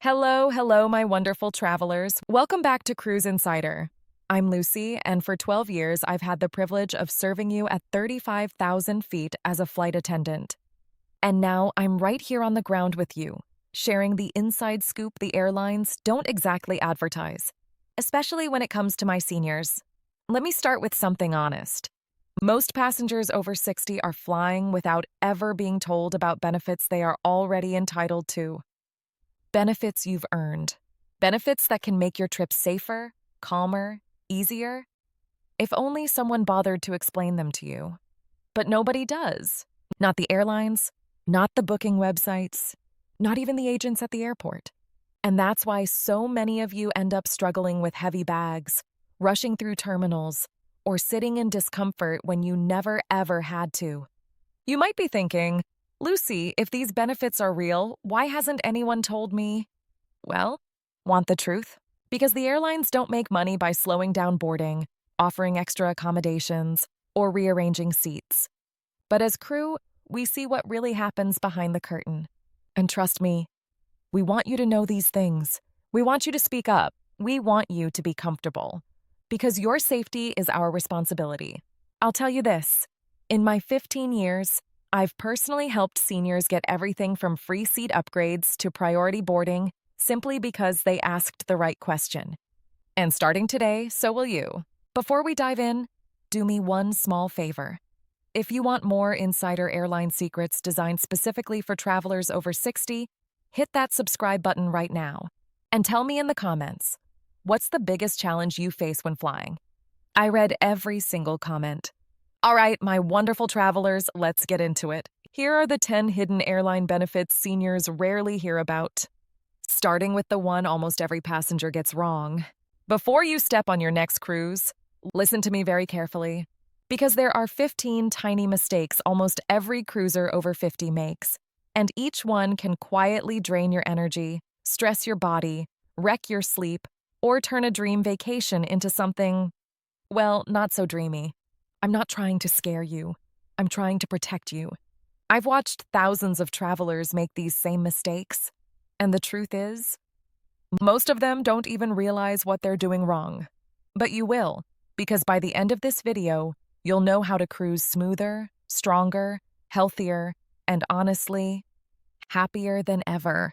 Hello, my wonderful travelers. Welcome back to Cruise Insider. I'm Lucy, and for 12 years, I've had the privilege of serving you at 35,000 feet as a flight attendant. And now I'm right here on the ground with you, sharing the inside scoop the airlines don't exactly advertise, especially when it comes to my seniors. Let me start with something honest. Most passengers over 60 are flying without ever being told about benefits they are already entitled to. Benefits you've earned. Benefits that can make your trip safer, calmer, easier. If only someone bothered to explain them to you. But nobody does. Not the airlines, not the booking websites, not even the agents at the airport. And that's why so many of you end up struggling with heavy bags, rushing through terminals, or sitting in discomfort when you never ever had to. You might be thinking, Lucy, if these benefits are real, why hasn't anyone told me? Well, want the truth? Because the airlines don't make money by slowing down boarding, offering extra accommodations, or rearranging seats. But as crew, we see what really happens behind the curtain. And trust me, we want you to know these things. We want you to speak up. We want you to be comfortable. Because your safety is our responsibility. I'll tell you this, in my 15 years, I've personally helped seniors get everything from free seat upgrades to priority boarding simply because they asked the right question. And starting today, so will you. Before we dive in, do me one small favor. If you want more insider airline secrets designed specifically for travelers over 60, hit that subscribe button right now. And tell me in the comments, what's the biggest challenge you face when flying? I read every single comment. All right, my wonderful travelers, let's get into it. Here are the 10 hidden airline benefits seniors rarely hear about. Starting with the one almost every passenger gets wrong. Before you step on your next cruise, listen to me very carefully, because there are 15 tiny mistakes almost every cruiser over 50 makes, and each one can quietly drain your energy, stress your body, wreck your sleep, or turn a dream vacation into something, well, not so dreamy. I'm not trying to scare you. I'm trying to protect you. I've watched thousands of travelers make these same mistakes, and the truth is, most of them don't even realize what they're doing wrong. But you will, because by the end of this video, you'll know how to cruise smoother, stronger, healthier, and honestly, happier than ever.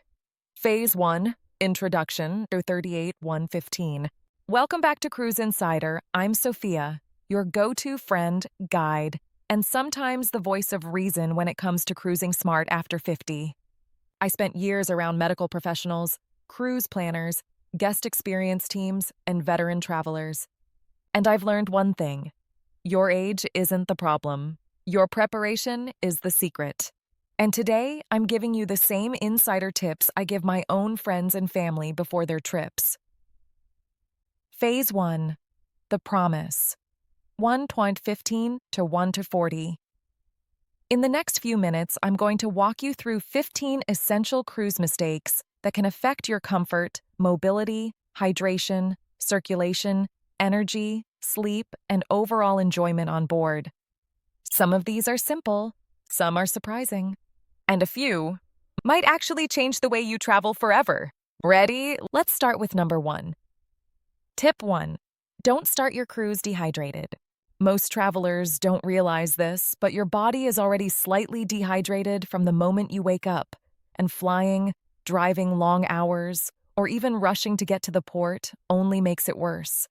Phase 1, Introduction to 38-115. Welcome back to Cruise Insider. I'm Sophia, your go-to friend, guide, and sometimes the voice of reason when it comes to cruising smart after 50. I spent years around medical professionals, cruise planners, guest experience teams, and veteran travelers. And I've learned one thing. Your age isn't the problem. Your preparation is the secret. And today, I'm giving you the same insider tips I give my own friends and family before their trips. Phase 1. The Promise. 1.15 to 1 to 40. In the next few minutes, I'm going to walk you through 15 essential cruise mistakes that can affect your comfort, mobility, hydration, circulation, energy, sleep, and overall enjoyment on board. Some of these are simple, some are surprising, and a few might actually change the way you travel forever. Ready? Let's start with number 1. Tip 1. Don't start your cruise dehydrated. Most travelers don't realize this, but your body is already slightly dehydrated from the moment you wake up, and flying, driving long hours, or even rushing to get to the port only makes it worse.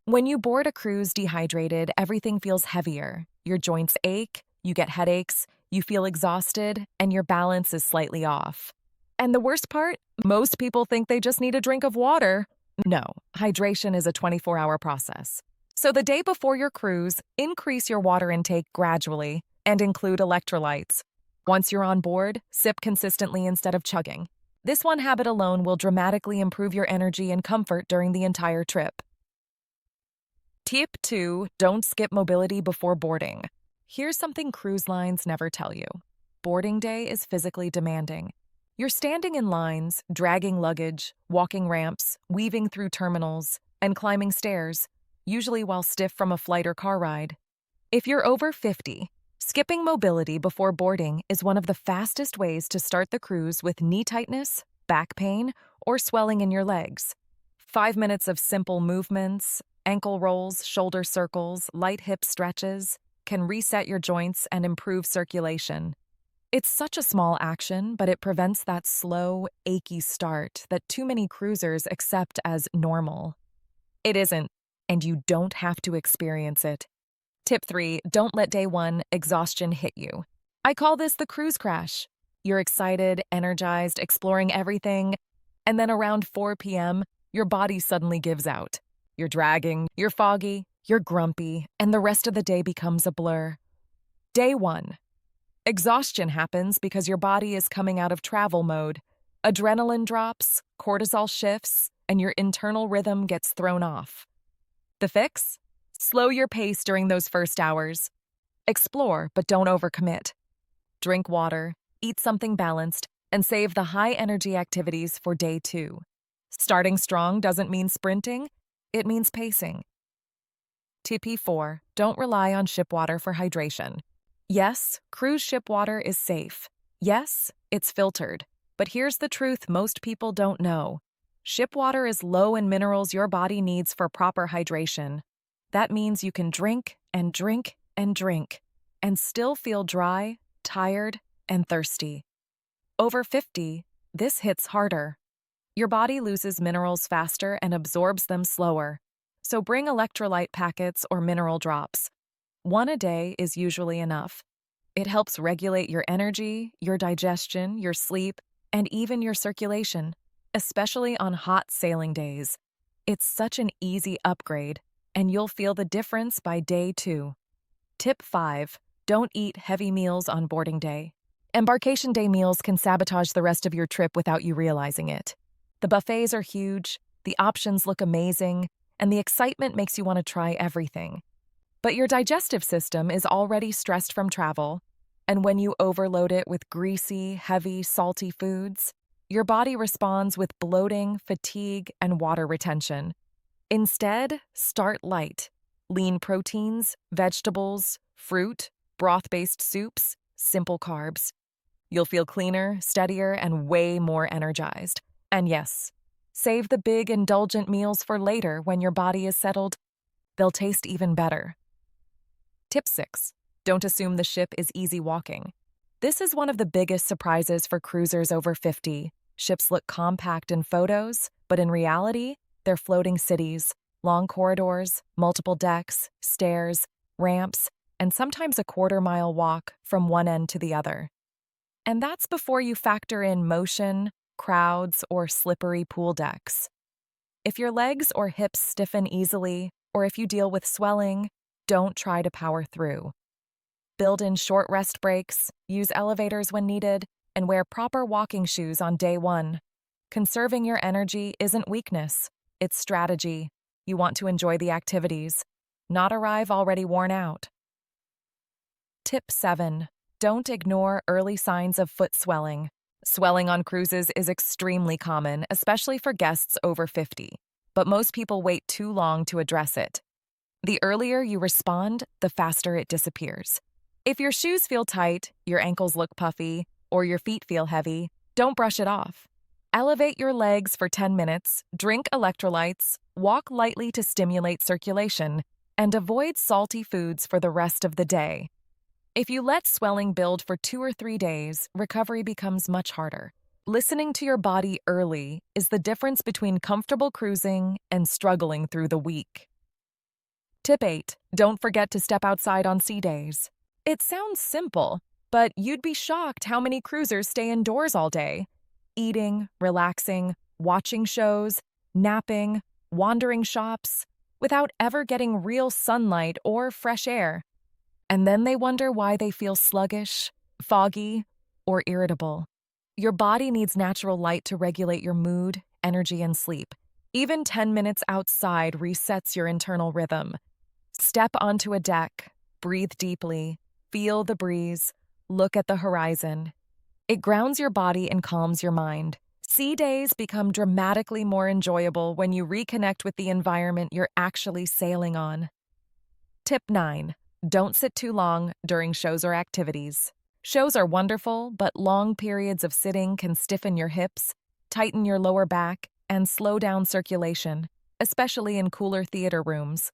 When you board a cruise dehydrated, everything feels heavier. Your joints ache, you get headaches, you feel exhausted, and your balance is slightly off. And the worst part? Most people think they just need a drink of water. No, hydration is a 24-hour process. So the day before your cruise, increase your water intake gradually and include electrolytes. Once you're on board, sip consistently instead of chugging. This one habit alone will dramatically improve your energy and comfort during the entire trip. Tip 2. Don't skip mobility before boarding. Here's something cruise lines never tell you. Boarding day is physically demanding. You're standing in lines, dragging luggage, walking ramps, weaving through terminals, and climbing stairs, usually while stiff from a flight or car ride. If you're over 50, skipping mobility before boarding is one of the fastest ways to start the cruise with knee tightness, back pain, or swelling in your legs. 5 minutes of simple movements, ankle rolls, shoulder circles, light hip stretches, can reset your joints and improve circulation. It's such a small action, but it prevents that slow, achy start that too many cruisers accept as normal. It isn't, and you don't have to experience it. Tip 3, don't let day one exhaustion hit you. I call this the cruise crash. You're excited, energized, exploring everything, and then around 4 p.m., your body suddenly gives out. You're dragging, you're foggy, you're grumpy, and the rest of the day becomes a blur. Day 1. Exhaustion happens because your body is coming out of travel mode. Adrenaline drops, cortisol shifts, and your internal rhythm gets thrown off. The fix? Slow your pace during those first hours. Explore, but don't overcommit. Drink water, eat something balanced, and save the high-energy activities for day 2. Starting strong doesn't mean sprinting, it means pacing. Tip 4, don't rely on ship water for hydration. Yes, cruise ship water is safe. Yes, it's filtered. But here's the truth most people don't know. Ship water is low in minerals your body needs for proper hydration. That means you can drink and drink and drink and still feel dry, tired, and thirsty. Over 50, this hits harder. Your body loses minerals faster and absorbs them slower. So bring electrolyte packets or mineral drops. 1 a day is usually enough. It helps regulate your energy, your digestion, your sleep, and even your circulation, especially on hot sailing days. It's such an easy upgrade, and you'll feel the difference by day 2. Tip 5, don't eat heavy meals on boarding day. Embarkation day meals can sabotage the rest of your trip without you realizing it. The buffets are huge, the options look amazing, and the excitement makes you want to try everything. But your digestive system is already stressed from travel, and when you overload it with greasy, heavy, salty foods, your body responds with bloating, fatigue, and water retention. Instead, start light. Lean proteins, vegetables, fruit, broth-based soups, simple carbs. You'll feel cleaner, steadier, and way more energized. And yes, save the big, indulgent meals for later when your body is settled. They'll taste even better. Tip 6. Don't assume the ship is easy walking. This is one of the biggest surprises for cruisers over 50. Ships look compact in photos, but in reality, they're floating cities, long corridors, multiple decks, stairs, ramps, and sometimes a quarter-mile walk from one end to the other. And that's before you factor in motion, crowds, or slippery pool decks. If your legs or hips stiffen easily, or if you deal with swelling, don't try to power through. Build in short rest breaks, use elevators when needed, and wear proper walking shoes on day 1. Conserving your energy isn't weakness, it's strategy. You want to enjoy the activities, not arrive already worn out. Tip 7. Don't ignore early signs of foot swelling. Swelling on cruises is extremely common, especially for guests over 50, but most people wait too long to address it. The earlier you respond, the faster it disappears. If your shoes feel tight, your ankles look puffy, or your feet feel heavy, don't brush it off. Elevate your legs for 10 minutes, drink electrolytes, walk lightly to stimulate circulation, and avoid salty foods for the rest of the day. If you let swelling build for 2 or 3 days, recovery becomes much harder. Listening to your body early is the difference between comfortable cruising and struggling through the week. Tip 8. Don't forget to step outside on sea days. It sounds simple, but you'd be shocked how many cruisers stay indoors all day. Eating, relaxing, watching shows, napping, wandering shops, without ever getting real sunlight or fresh air. And then they wonder why they feel sluggish, foggy, or irritable. Your body needs natural light to regulate your mood, energy, and sleep. Even 10 minutes outside resets your internal rhythm. Step onto a deck, breathe deeply, feel the breeze, look at the horizon. It grounds your body and calms your mind. Sea days become dramatically more enjoyable when you reconnect with the environment you're actually sailing on. Tip 9. Don't sit too long during shows or activities. Shows are wonderful, but long periods of sitting can stiffen your hips, tighten your lower back, and slow down circulation, especially in cooler theater rooms.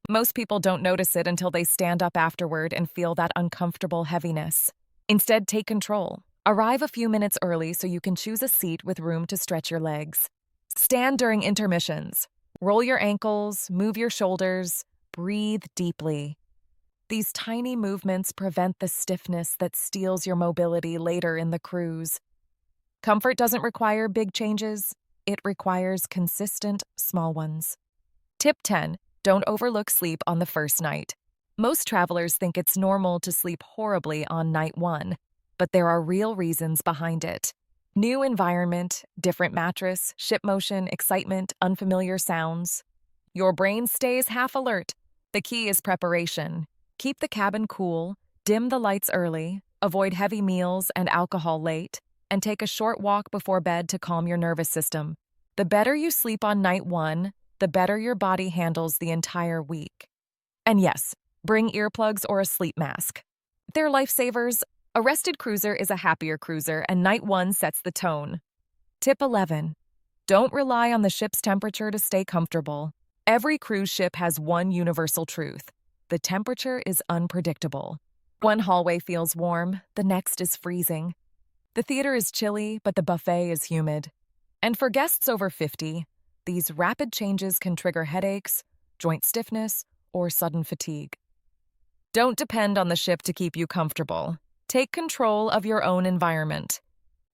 Most people don't notice it until they stand up afterward and feel that uncomfortable heaviness. Instead, take control. Arrive a few minutes early so you can choose a seat with room to stretch your legs. Stand during intermissions. Roll your ankles, move your shoulders, breathe deeply. These tiny movements prevent the stiffness that steals your mobility later in the cruise. Comfort doesn't require big changes, it requires consistent, small ones. Tip 10. Don't overlook sleep on the first night. Most travelers think it's normal to sleep horribly on night 1, but there are real reasons behind it. New environment, different mattress, ship motion, excitement, unfamiliar sounds. Your brain stays half alert. The key is preparation. Keep the cabin cool, dim the lights early, avoid heavy meals and alcohol late, and take a short walk before bed to calm your nervous system. The better you sleep on night 1, the better your body handles the entire week. And yes, bring earplugs or a sleep mask. They're lifesavers. A rested cruiser is a happier cruiser, and night 1 sets the tone. Tip 11. Don't rely on the ship's temperature to stay comfortable. Every cruise ship has one universal truth. The temperature is unpredictable. One hallway feels warm, the next is freezing. The theater is chilly, but the buffet is humid. And for guests over 50, these rapid changes can trigger headaches, joint stiffness, or sudden fatigue. Don't depend on the ship to keep you comfortable. Take control of your own environment.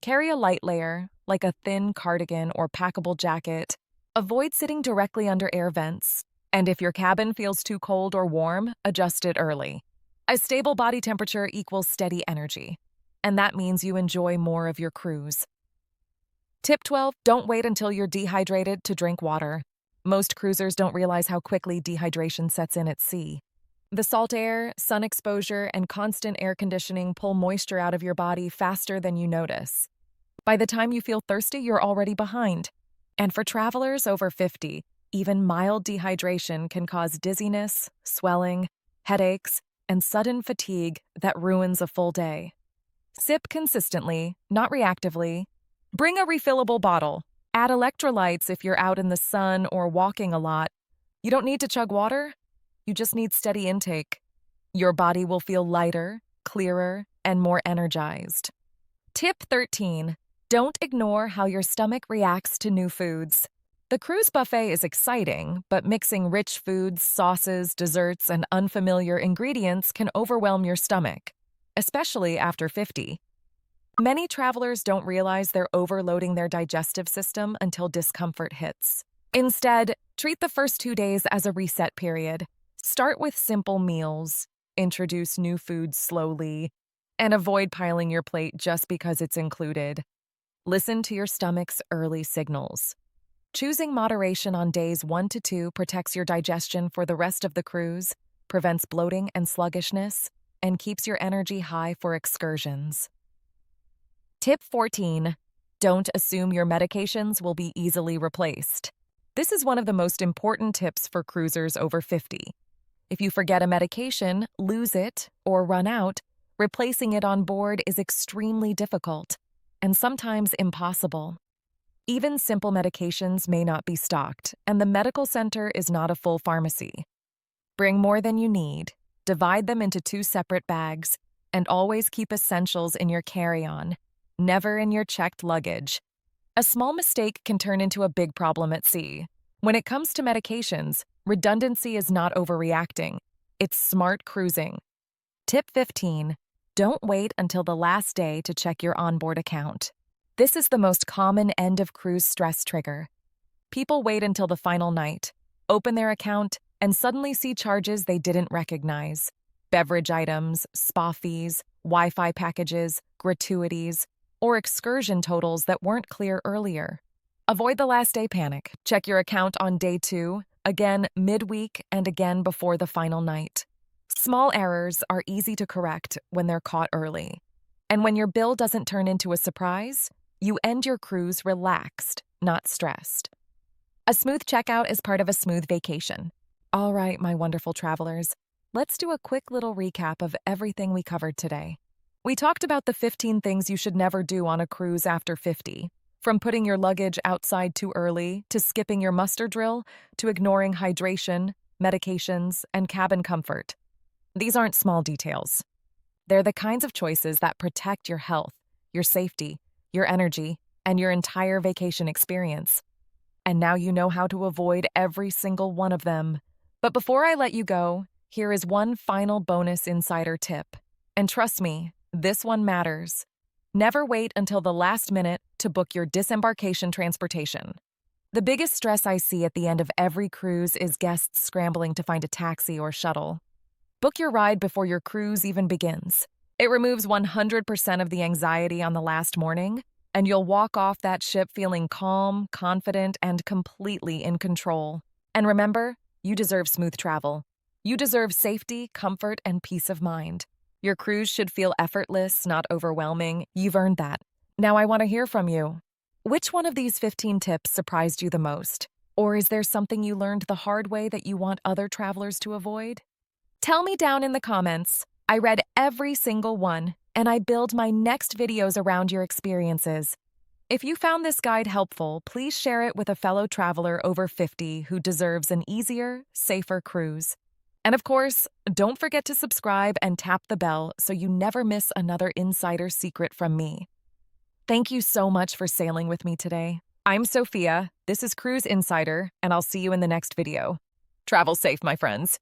Carry a light layer, like a thin cardigan or packable jacket. Avoid sitting directly under air vents. And if your cabin feels too cold or warm, adjust it early. A stable body temperature equals steady energy. And that means you enjoy more of your cruise. Tip 12. Don't wait until you're dehydrated to drink water. Most cruisers don't realize how quickly dehydration sets in at sea. The salt air, sun exposure, and constant air conditioning pull moisture out of your body faster than you notice. By the time you feel thirsty, you're already behind. And for travelers over 50, even mild dehydration can cause dizziness, swelling, headaches, and sudden fatigue that ruins a full day. Sip consistently, not reactively. Bring a refillable bottle. Add electrolytes if you're out in the sun or walking a lot. You don't need to chug water. You just need steady intake. Your body will feel lighter, clearer, and more energized. Tip 13. Don't ignore how your stomach reacts to new foods. The cruise buffet is exciting, but mixing rich foods, sauces, desserts, and unfamiliar ingredients can overwhelm your stomach, especially after 50. Many travelers don't realize they're overloading their digestive system until discomfort hits. Instead, treat the first 2 days as a reset period. Start with simple meals, introduce new foods slowly, and avoid piling your plate just because it's included. Listen to your stomach's early signals. Choosing moderation on days 1 to 2 protects your digestion for the rest of the cruise, prevents bloating and sluggishness, and keeps your energy high for excursions. Tip 14. Don't assume your medications will be easily replaced. This is one of the most important tips for cruisers over 50. If you forget a medication, lose it, or run out, replacing it on board is extremely difficult, and sometimes impossible. Even simple medications may not be stocked, and the medical center is not a full pharmacy. Bring more than you need, divide them into 2 separate bags, and always keep essentials in your carry-on, never in your checked luggage. A small mistake can turn into a big problem at sea. When it comes to medications, redundancy is not overreacting. It's smart cruising. Tip 15. Don't wait until the last day to check your onboard account. This is the most common end-of-cruise stress trigger. People wait until the final night, open their account, and suddenly see charges they didn't recognize. Beverage items, spa fees, Wi-Fi packages, gratuities, or excursion totals that weren't clear earlier. Avoid the last day panic. Check your account on day 2, again midweek, and again before the final night. Small errors are easy to correct when they're caught early. And when your bill doesn't turn into a surprise, you end your cruise relaxed, not stressed. A smooth checkout is part of a smooth vacation. All right, my wonderful travelers, let's do a quick little recap of everything we covered today. We talked about the 15 things you should never do on a cruise after 50. From putting your luggage outside too early, to skipping your muster drill, to ignoring hydration, medications, and cabin comfort. These aren't small details. They're the kinds of choices that protect your health, your safety, your energy, and your entire vacation experience. And now you know how to avoid every single one of them. But before I let you go, here is one final bonus insider tip. And trust me, this one matters. Never wait until the last minute to book your disembarkation transportation. The biggest stress I see at the end of every cruise is guests scrambling to find a taxi or shuttle. Book your ride before your cruise even begins. It removes 100% of the anxiety on the last morning, and you'll walk off that ship feeling calm, confident, and completely in control. And remember, you deserve smooth travel. You deserve safety, comfort, and peace of mind. Your cruise should feel effortless, not overwhelming. You've earned that. Now I want to hear from you. Which one of these 15 tips surprised you the most? Or is there something you learned the hard way that you want other travelers to avoid? Tell me down in the comments. I read every single one, and I build my next videos around your experiences. If you found this guide helpful, please share it with a fellow traveler over 50 who deserves an easier, safer cruise. And of course, don't forget to subscribe and tap the bell so you never miss another insider secret from me. Thank you so much for sailing with me today. I'm Sophia, this is Cruise Insider, and I'll see you in the next video. Travel safe, my friends.